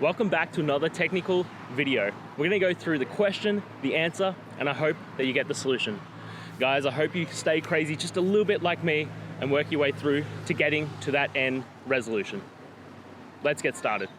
Welcome back to another technical video. We're gonna go through the question, the answer, and I hope that you get the solution. Guys, I hope you stay crazy just a little bit like me and work your way through to getting to that end resolution. Let's get started.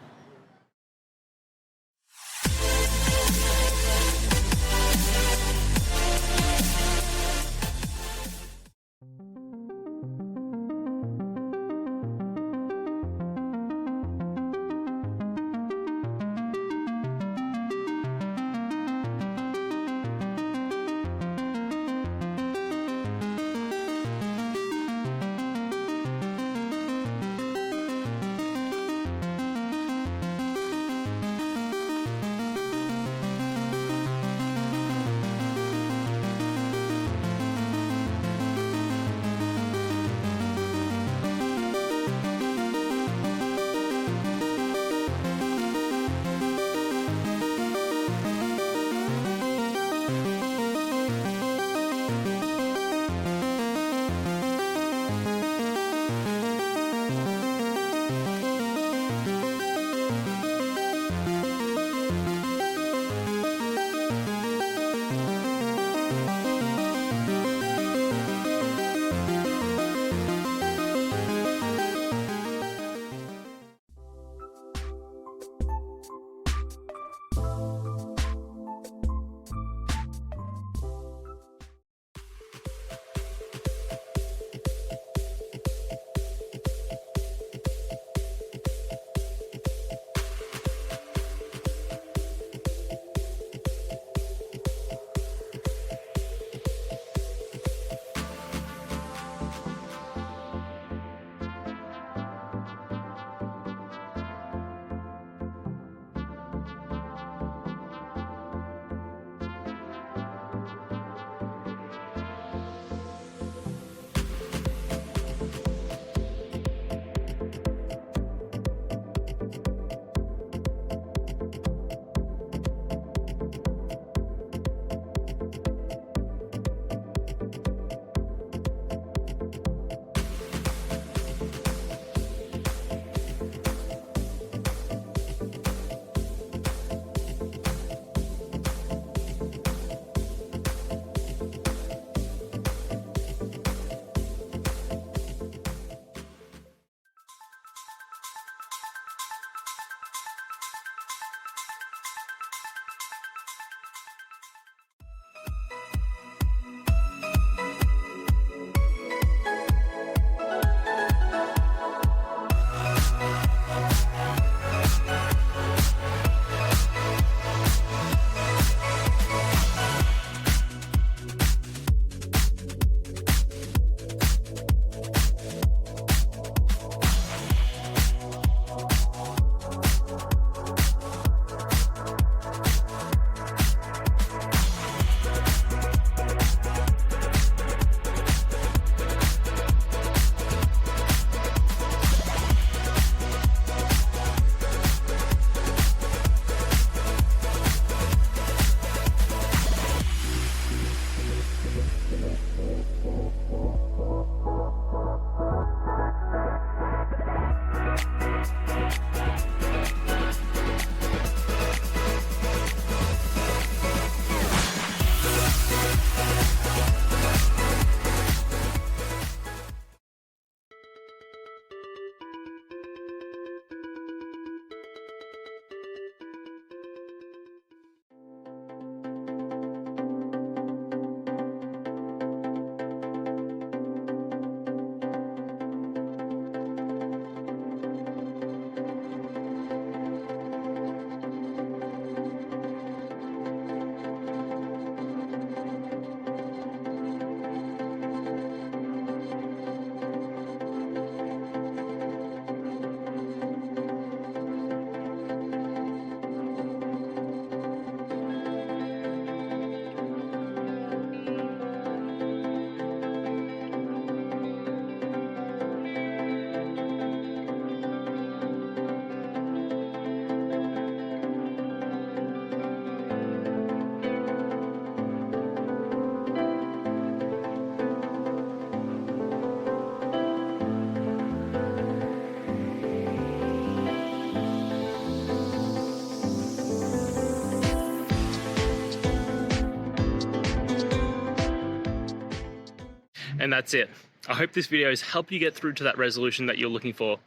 And that's it. I hope this video has helped you get through to that resolution that you're looking for.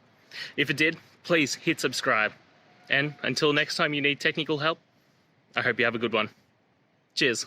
If it did, please hit subscribe. And until next time you need technical help, I hope you have a good one. Cheers.